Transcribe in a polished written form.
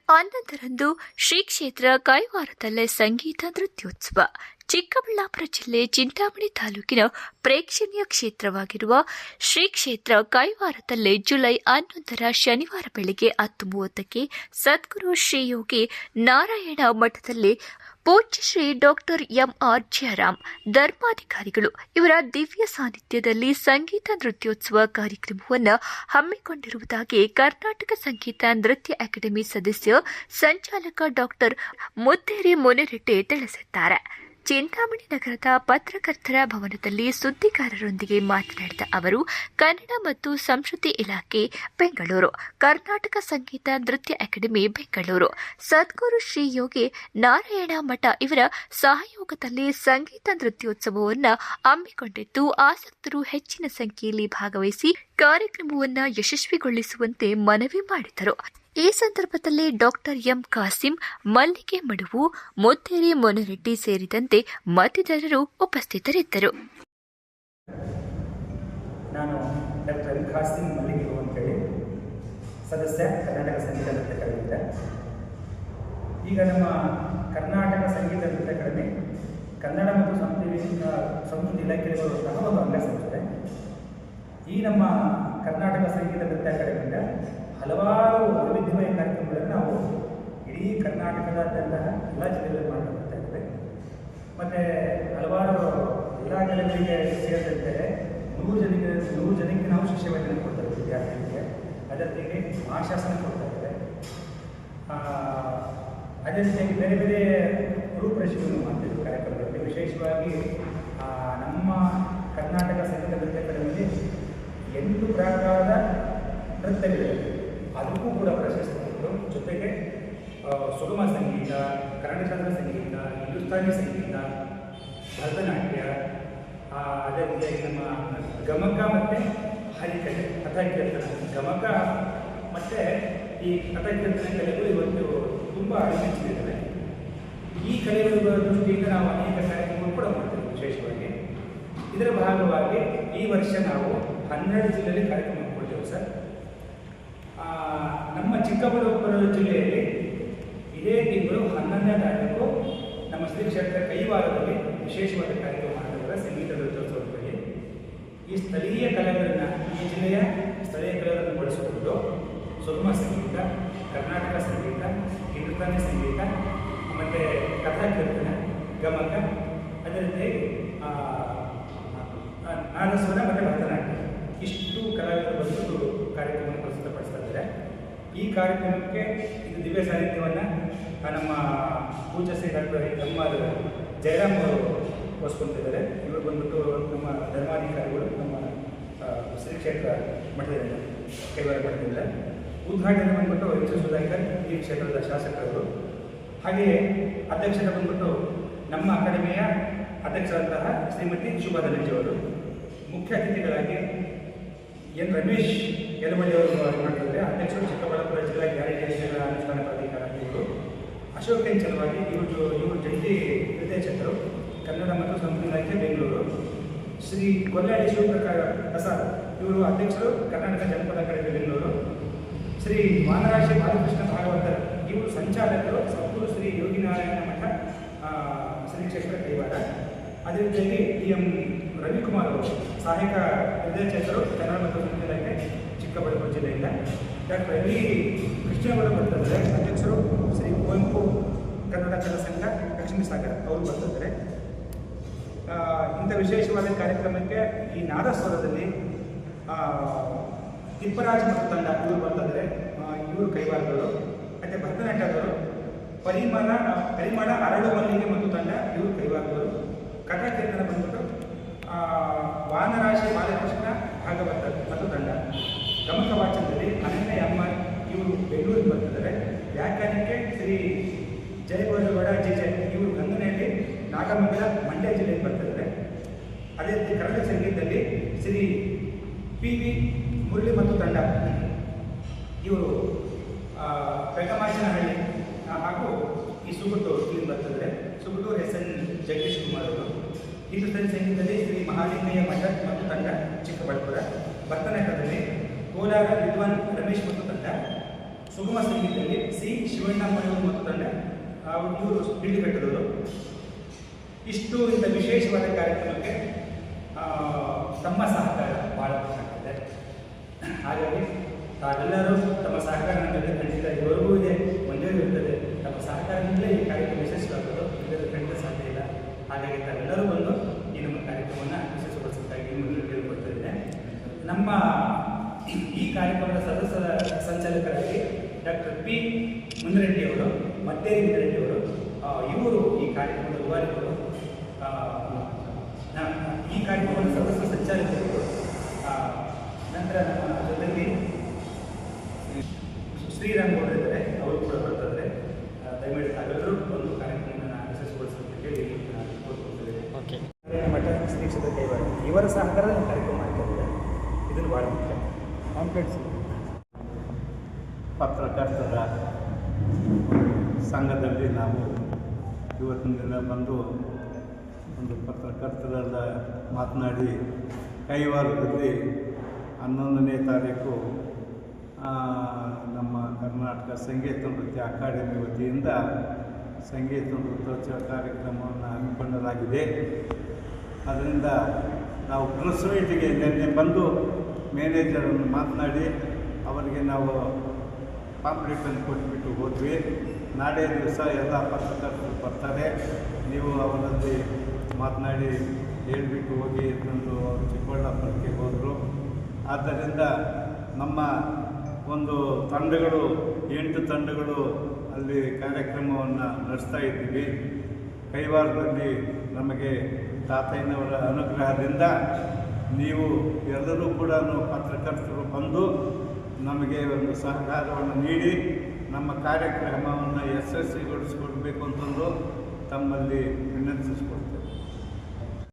11ರಂದು ಶ್ರೀ ಕ್ಷೇತ್ರ ಕೈವಾರದಲ್ಲೇ ಸಂಗೀತ ನೃತ್ಯೋತ್ಸವ. ಚಿಕ್ಕಬಳ್ಳಾಪುರ ಜಿಲ್ಲೆ ಚಿಂತಾಮಣಿ ತಾಲೂಕಿನ ಪ್ರೇಕ್ಷಣೀಯ ಕ್ಷೇತ್ರವಾಗಿರುವ ಶ್ರೀ ಕ್ಷೇತ್ರ ಕೈವಾರದಲ್ಲೇ ಜುಲೈ 11ರ ಶನಿವಾರ ಬೆಳಗ್ಗೆ 10:30ಕ್ಕೆ ಸದ್ಗುರು ಶ್ರೀ ಯೋಗಿ ನಾರಾಯಣ ಮಠದಲ್ಲಿ ಪೂಜ್ಯ ಶ್ರೀ ಡಾಕ್ಟರ್ ಎಂಆರ್ ಜಯರಾಮ್ ಧರ್ಮಾಧಿಕಾರಿಗಳು ಇವರ ದಿವ್ಯ ಸಾನ್ನಿಧ್ಯದಲ್ಲಿ ಸಂಗೀತ ನೃತ್ಯೋತ್ಸವ ಕಾರ್ಯಕ್ರಮವನ್ನು ಹಮ್ಮಿಕೊಂಡಿರುವುದಾಗಿ ಕರ್ನಾಟಕ ಸಂಗೀತ ನೃತ್ಯ ಅಕಾಡೆಮಿ ಸದಸ್ಯ ಸಂಚಾಲಕ ಡಾಕ್ಟರ್ ಮುದ್ದೇರಿ ಮುನಿರೆಡ್ಡಿ ತಿಳಿಸಿದ್ದಾರೆ. ಚಿಂತಾಮಣಿ ನಗರದ ಪತ್ರಕರ್ತರ ಭವನದಲ್ಲಿ ಸುದ್ದಿಗಾರರೊಂದಿಗೆ ಮಾತನಾಡಿದ ಅವರು, ಕನ್ನಡ ಮತ್ತು ಸಂಸ್ಕೃತಿ ಇಲಾಖೆ ಬೆಂಗಳೂರು, ಕರ್ನಾಟಕ ಸಂಗೀತ ನೃತ್ಯ ಅಕಾಡೆಮಿ ಬೆಂಗಳೂರು, ಸದ್ಗುರು ಶ್ರೀ ಯೋಗಿ ನಾರಾಯಣ ಮಠ ಇವರ ಸಹಯೋಗದಲ್ಲಿ ಸಂಗೀತ ನೃತ್ಯೋತ್ಸವವನ್ನು ಹಮ್ಮಿಕೊಂಡಿದ್ದು, ಆಸಕ್ತರು ಹೆಚ್ಚಿನ ಸಂಖ್ಯೆಯಲ್ಲಿ ಭಾಗವಹಿಸಿ ಕಾರ್ಯಕ್ರಮವನ್ನು ಯಶಸ್ವಿಗೊಳಿಸುವಂತೆ ಮನವಿ ಮಾಡಿದರು. ಈ ಸಂದರ್ಭದಲ್ಲಿ ಡಾಕ್ಟರ್ ಎಂ ಕಾಸಿಂ, ಮಲ್ಲಿಗೆ ಮಡುವು, ಮುದ್ದೇರಿ ಮುನಿರೆಡ್ಡಿ ಸೇರಿದಂತೆ ಮತ್ತಿತರರು ಉಪಸ್ಥಿತರಿದ್ದರು. ನಾನು ಡಾಕ್ಟರ್ ಎಂ ಕಾಸಿಂ ಮಲ್ಲಿಗೆ ಅಂತೇಳಿ ಸದಸ್ಯ ಕರ್ನಾಟಕ ಸಂಗೀತ ನೃತ್ಯ ಅಕಾಡೆಮಿಯಿಂದ. ಈಗ ನಮ್ಮ ಕರ್ನಾಟಕ ಸಂಗೀತ ನೃತ್ಯ ಅಕಾಡೆಮಿ ಕನ್ನಡ ಮತ್ತು ಸಂಸ್ಕೃತಿ ಇಲಾಖೆಗಳು ಸಹ ಒಂದು ಅಂಗಸಂಸ್ಥೆ. ಈ ನಮ್ಮ ಕರ್ನಾಟಕ ಸಂಗೀತ ನೃತ್ಯ ಅಕಾಡೆಮಿಯಿಂದ ಹಲವಾರು ವೈವಿಧ್ಯಮಯ ಕಾರ್ಯಕ್ರಮಗಳನ್ನು ನಾವು ಇಡೀ ಕರ್ನಾಟಕದಾದ್ಯಂತ ಎಲ್ಲ ಜಿಲ್ಲೆಗಳಲ್ಲಿ ಮಾಡ್ತಾ ಇದ್ದೇವೆ. ಮತ್ತು ಹಲವಾರು ಎಲ್ಲ ಜಿಲ್ಲೆಗಳಿಗೆ ಸೇರಿದಂತೆ 100 ಜನಕ್ಕೆ ನಾವು ಶಿಷ್ಯವೇತನ ಕೊಡ್ತಾ ಇದ್ದೇವೆ ವಿದ್ಯಾರ್ಥಿಗಳಿಗೆ. ಅದರ ಜೊತೆಗೆ ಮಹಾಶಾಸನ ಕೊಡ್ತಾ ಇದ್ದೇವೆ. ಅದೇ ರೀತಿಯಾಗಿ ಬೇರೆ ಬೇರೆ ರೂಪರೇಷೆಗಳನ್ನು ಮಾಡ್ತಿದ್ವಿ ಕಾರ್ಯಕ್ರಮದಲ್ಲಿ. ವಿಶೇಷವಾಗಿ ನಮ್ಮ ಕರ್ನಾಟಕ ಸಂಗೀತ ನೃತ್ಯ ಅಕಾಡೆಮಿಯಲ್ಲಿ 8 ಪ್ರಕಾರದ ನೃತ್ಯಗಳಿವೆ. ಅದಕ್ಕೂ ಕೂಡ ಪ್ರಶಸ್ತಿ ಕೊಟ್ಟು, ಜೊತೆಗೆ ಸುಗಮ ಸಂಗೀತ, ಕರ್ನಾಟಕ ಸಂಗೀತ, ಹಿಂದೂಸ್ತಾನಿ ಸಂಗೀತ, ಭರತನಾಟ್ಯ, ಅದೇ ರೀತಿಯಾಗಿ ನಮ್ಮ ಗಮಕ ಮತ್ತು ಹರಿಕಲೆ, ಕಥಾಕೀರ್ತನ. ಗಮಕ ಮತ್ತು ಈ ಕಥಾಕೀರ್ತನ ಕಲೆಗಳು ಇವತ್ತು ತುಂಬ ಅಳಿಸಿದ್ದಾವೆ. ಈ ಕಲೆಗಳ ದೃಷ್ಟಿಯಿಂದ ನಾವು ಅನೇಕ ಕಾರ್ಯಕ್ರಮಗಳು ಕೂಡ ಮಾಡ್ತೇವೆ. ವಿಶೇಷವಾಗಿ ಇದರ ಭಾಗವಾಗಿ ಈ ವರ್ಷ ನಾವು 12 ಜಿಲ್ಲೆಯಲ್ಲಿ ಕಾರ್ಯಕ್ರಮ ಕೊಡ್ತೇವೆ ಸರ್. ನಮ್ಮ ಚಿಕ್ಕಬಳ್ಳಾಪುರ ಜಿಲ್ಲೆಯಲ್ಲಿ ಇದೇ ತಿಂಗಳು 11ನೇ ತಾರೀಕು ನಮ್ಮ ಶ್ರೀ ಕ್ಷೇತ್ರ ಕೈವಾರದಲ್ಲಿ ವಿಶೇಷವಾದ ಕಾರ್ಯಕ್ರಮ ಮಾಡಿದ್ದಾರೆ. ಸಂಗೀತ ನೃತ್ಯೋತ್ಸವದ ಬಗ್ಗೆ ಈ ಸ್ಥಳೀಯ ಕಲೆಗಳನ್ನು, ಈ ಜಿಲ್ಲೆಯ ಸ್ಥಳೀಯ ಕಲೆಗಳನ್ನು ಬಳಸಿಕೊಂಡು ಸುಗಮ ಸಂಗೀತ, ಕರ್ನಾಟಕ ಸಂಗೀತ, ಹಿಂದೂಸ್ತಾನಿ ಸಂಗೀತ ಮತ್ತು ಕಥಾಕೀರ್ತನ, ಗಮಕ, ಅದೇ ರೀತಿಯಾಗಿ ನಾದಸ್ವರ ಮತ್ತು ಭರತನಾಟ್ಯ, ಇಷ್ಟು ಕಲಾವಿದರು ಬಂದು ಕಾರ್ಯಕ್ರಮವನ್ನು ಪ್ರಸ್ತುತಪಡಿಸ್ತಾ ಇದ್ದಾರೆ. ಈ ಕಾರ್ಯಕ್ರಮಕ್ಕೆ ಇದು ದಿವ್ಯ ಸಾನ್ನಿಧ್ಯವನ್ನು ನಮ್ಮ ಪೂಜ್ಯ ಶ್ರೀ ಡಾಕ್ಟರ್ ಎಂಆರ್ ಜಯರಾಮ್ ಅವರು ವಹಿಸ್ಕೊಳ್ತಿದ್ದಾರೆ. ಇವರು ಬಂದ್ಬಿಟ್ಟು ನಮ್ಮ ಧರ್ಮಾಧಿಕಾರಿಗಳು, ನಮ್ಮ ಶ್ರೀ ಕ್ಷೇತ್ರ ಮಠದಿಂದ, ಕೈವಾರ ಮಠದಿಂದ. ಉದ್ಘಾಟನೆ ಬಂದ್ಬಿಟ್ಟು ಎಚ್ ಸುಧಾಕರ್, ಈ ಕ್ಷೇತ್ರದ ಶಾಸಕರು. ಹಾಗೆಯೇ ಅಧ್ಯಕ್ಷತೆ ಬಂದ್ಬಿಟ್ಟು ನಮ್ಮ ಅಕಾಡೆಮಿಯ ಅಧ್ಯಕ್ಷರಂತಹ ಶ್ರೀಮತಿ ಶುಭಾ ಧನಂಜಿಯವರು. ಮುಖ್ಯ ಅತಿಥಿಗಳಾಗಿ ಎನ್ ರಮೇಶ್ ಯಲಮಳ್ಳಿ ಅವರು ಮಾಡಿದ್ದಾರೆ. ಅಧ್ಯಕ್ಷರು ಚಿಕ್ಕಬಳ್ಳಾಪುರ ಜಿಲ್ಲಾ ಗ್ಯಾರಂಟಿ ಯೋಜನೆಗಳ ಅನುಷ್ಠಾನ ಪ್ರಾಧಿಕಾರ. ಇವರು ಅಶೋಕ್ ಎನ್ ಚಲವಾದಿ, ಇವರು ಜಂಟಿ ನಿರ್ದೇಶಕರು, ಕನ್ನಡ ಮತ್ತು ಸಂಸ್ಕೃತಿ ಇಲಾಖೆ ಬೆಂಗಳೂರು. ಶ್ರೀ ಗೊಲ್ಲಾಡಿ ಶಿವಪ್ರಸಾದ್, ಇವರು ಅಧ್ಯಕ್ಷರು, ಕರ್ನಾಟಕ ಜನಪದ ಅಕಾಡೆಮಿ ಬೆಂಗಳೂರು. ಶ್ರೀ ವಾನರಾಶಿ ಬಾಲಕೃಷ್ಣ ಭಾಗವತರ್, ಇವರು ಸಂಚಾಲಕರು, ಸದ್ಗುರು ಶ್ರೀ ಯೋಗಿ ನಾರಾಯಣ ಮಠ, ಶ್ರೀ ಕ್ಷೇತ್ರ ಕೈವಾರ. ಅದೇ ರೀತಿಯಾಗಿ ಟಿ ಎಂ ರವಿಕುಮಾರ್ ಅವರು ಸಹಾಯಕ ನಿರ್ದೇಶಕರು, ಕನ್ನಡ ಮತ್ತು ಸಂಸ್ಕೃತಿ ಇಲಾಖೆ ಚಿಕ್ಕಬಳ್ಳಾಪುರ ಜಿಲ್ಲೆಯಿಂದ. ಡಾಕ್ಟರ್ ಎಲ್ಲಿ ಕೃಷ್ಣಗೌಡ ಬರ್ತಿದ್ದಾರೆ, ಅಧ್ಯಕ್ಷರು, ಶ್ರೀ ಕುವೆಂಪು ಕನ್ನಡ ಕಲಾ ಸಂಘ ಲಕ್ಷ್ಮೀಸಾಗರ್ ಅವರು ಬರ್ತಿದ್ದಾರೆ. ಇಂಥ ವಿಶೇಷವಾದ ಕಾರ್ಯಕ್ರಮಕ್ಕೆ ಈ ನಾದಸ್ವರದಲ್ಲಿ ತಿಪ್ಪರಾಜ್ ಮತ್ತು ತಂಡ ಇವರು ಬರ್ತಿದ್ದಾರೆ. ಇವರು ಕೈವಾರದವರು. ಮತ್ತು ಭರತನಾಟ್ಯದವರು ಪರಿಮಳ ಅರಳು ಮಲ್ಲಿಗೆ ಮತ್ತು ತಂಡ, ಇವರು ಕೈವಾರದವರು. ಕಥಾಕೀರ್ತನ ಬಂದ್ಬಿಟ್ಟು ವಾನರಾಶಿ ಬಾಲಕೃಷ್ಣ ಭಾಗವತರ್ ಮತ್ತು ತಂಡ. ಗಮಕ ವಾಚನದಲ್ಲಿ ಅನನ್ಯ ಅಮ್ಮ, ಇವರು ಬೆಂಗಳೂರಿಗೆ ಬರ್ತಿದ್ದಾರೆ. ವ್ಯಾಖ್ಯಾನಕ್ಕೆ ಶ್ರೀ ಜಯಗೌಡಗೌಡ ಜೆ, ಇವರು ಗಂಗನೆಯಲ್ಲಿ ನಾಗಮಂಗಲ, ಮಂಡ್ಯ ಜಿಲ್ಲೆಗೆ ಬರ್ತಿದ್ದಾರೆ. ಅದೇ ರೀತಿ ಕನ್ನಡ ಸಂಗೀತದಲ್ಲಿ ಶ್ರೀ PV ಮುರಳಿ ಮತ್ತು ತಂಡ, ಇವರು ಬೆಳಗಾಮಹಳ್ಳಿ ಹಾಗೂ ಈ ಸುಗುಟೂರು ಇಲ್ಲಿ ಬರ್ತಿದ್ದಾರೆ. ಸುಗುಟೂರು SN ಜಗದೀಶ್ ಕುಮಾರ್ ಅವರು. ಹಿಂದೂಸ್ತಾನಿ ಸಂಗೀತದಲ್ಲಿ ಶ್ರೀ ಮಹಾಲಿಂಗಯ್ಯ ಮಠ ಮತ್ತು ತಂಡ, ಚಿಕ್ಕಬಳ್ಳಾಪುರ. ಭರತನಾಟ್ಯದಲ್ಲಿ ಕೋಲಾರ ವಿದ್ವಾನ್ ರಮೇಶ್ ಮತ್ತು ತಂಡ. ಸುಗಮ ಸಂಗೀತದಲ್ಲಿ ಸಿ ಶಿವಣ್ಣ ಮನೆಯವರು ಮತ್ತು ತಂಡ ಇವರು ಹಿಡಿಕಟ್ಟದವರು. ಇಷ್ಟು ಇಂಥ ವಿಶೇಷವಾದ ಕಾರ್ಯಕ್ರಮಕ್ಕೆ ತಮ್ಮ ಸಹಕಾರ ಭಾಳ ಬೇಕಾಗ್ತದೆ. ಹಾಗಾಗಿ ತಾವೆಲ್ಲರೂ ತಮ್ಮ ಸಹಕಾರ ನಮಗೆ ಖಂಡಿತ ಇವರಿಗೂ ಇದೆ, ಒಂದೇ ಇರ್ತದೆ. ತಮ್ಮ ಸಹಕಾರದಿಂದಲೇ ಈ ಕಾರ್ಯಕ್ರಮ ಯಶಸ್ವಿಯಾಗೋದು, ಇದರ ಖಂಡಿತ ಸಾಧ್ಯ ಇಲ್ಲ. ಹಾಗಾಗಿ ತಾವೆಲ್ಲರೂ ಬಂದು ಈ ನಮ್ಮ ಕಾರ್ಯಕ್ರಮವನ್ನು ಯಶಸ್ವಿಗೊಳಿಸಬೇಕಾಗಿ ನಿಮ್ಮನ್ನು ಕೇಳಿಕೊಳ್ತಿದ್ದೇನೆ. ನಮ್ಮ ಈ ಕಾರ್ಯಕ್ರಮದ ಸದಸ್ಯರ ಸಂಚಾಲಕರಾಗಿ ಡಾಕ್ಟರ್ ಪಿ ಮುನಿರೆಡ್ಡಿಯವರು, ಮತ್ತೇರಿ ಮುನಿರೆಡ್ಡಿಯವರು, ಇವರು ಈ ಕಾರ್ಯಕ್ರಮದ ರೂವಾರಿಗಳು. ಈ ಕಾರ್ಯಕ್ರಮದ ಸದಸ್ಯ ಸಂಚಾಲಕರು. ನಂತರ ನಮ್ಮ ಜೊತೆಗೆ ಶ್ರೀರಾಮ್ ಗೌಡ ಇದ್ದಾರೆ, ಅವರು ಕೂಡ ಬರ್ತಾರೆ. ದಯಮಾಡಿ ತಾವೆಲ್ಲರೂ ಒಂದು ಕಾರ್ಯಕ್ರಮವನ್ನು ಯಶಸ್ವಿಗೊಳಿಸಬೇಕು ಹೇಳಿ ಕೋರ್ಕೊಳ್ತಿದ್ದೇವೆ. ಮಠ ಶ್ರೀ ಕ್ಷೇತ್ರ ಕೈವಾರ ಇವರ ಸಹಕಾರದಲ್ಲಿ ಕಾರ್ಯಕ್ರಮ ಮಾಡ್ತಾ ಇದನ್ನು ಭಾಳ ಮುಖ್ಯ. ಕಾಂಪ್ಲೆಕ್ಸ್ ಪತ್ರಕರ್ತರ ಸಂಘದಲ್ಲಿ ನಾವು ಇವತ್ತಿನ ದಿನ ಬಂದು ಒಂದು ಪತ್ರಕರ್ತರೆಲ್ಲ ಮಾತನಾಡಿ ಕೈವಾರದಲ್ಲಿ 11ನೇ ತಾರೀಕು ನಮ್ಮ ಕರ್ನಾಟಕ ಸಂಗೀತ ನೃತ್ಯ ಅಕಾಡೆಮಿ ವತಿಯಿಂದ ಸಂಗೀತ ನೃತ್ಯೋತ್ಸವ ಕಾರ್ಯಕ್ರಮವನ್ನು ಹಮ್ಮಿಕೊಳ್ಳಲಾಗಿದೆ. ಅದರಿಂದ ನಾವು ಪ್ರೆಸ್ ಮೀಟಿಗೆ ನಿನ್ನೆ ಬಂದು ಮ್ಯಾನೇಜರನ್ನು ಮಾತನಾಡಿ ಅವರಿಗೆ ನಾವು ಪಾಂಪ್ಲೆಟನ್ನು ಕೊಟ್ಟುಬಿಟ್ಟು ಹೋದ್ವಿ. ನಾಳೆ ದಿವಸ ಎಲ್ಲ ಪತ್ರಕರ್ತರು ಬರ್ತಾರೆ, ನೀವು ಅವರಲ್ಲಿ ಮಾತನಾಡಿ ಹೇಳಿಬಿಟ್ಟು ಹೋಗಿ ಎಂದು ಚಿಕ್ಕಬಳ್ಳಾಪುರಕ್ಕೆ ಹೋದರು. ಆದ್ದರಿಂದ ನಮ್ಮ ಒಂದು ತಂಡಗಳು 8 ತಂಡಗಳು ಅಲ್ಲಿ ಕಾರ್ಯಕ್ರಮವನ್ನು ನಡೆಸ್ತಾ ಇದ್ದೀವಿ. ಕೈವಾರದಲ್ಲಿ ನಮಗೆ ತಾತಯ್ಯನವರ ಅನುಗ್ರಹದಿಂದ ನೀವು ಎಲ್ಲರೂ ಕೂಡ ಪತ್ರಕರ್ತರು ಬಂದು ನಮಗೆ ಒಂದು ಸಹಕಾರವನ್ನು ನೀಡಿ ನಮ್ಮ ಕಾರ್ಯಕ್ರಮವನ್ನು ಯಶಸ್ವಿಗೊಳಿಸಿಕೊಡ್ಬೇಕು ಅಂತಂದು ತಮ್ಮಲ್ಲಿ ವಿನಂತಿಸಿಕೊಡ್ತೇವೆ.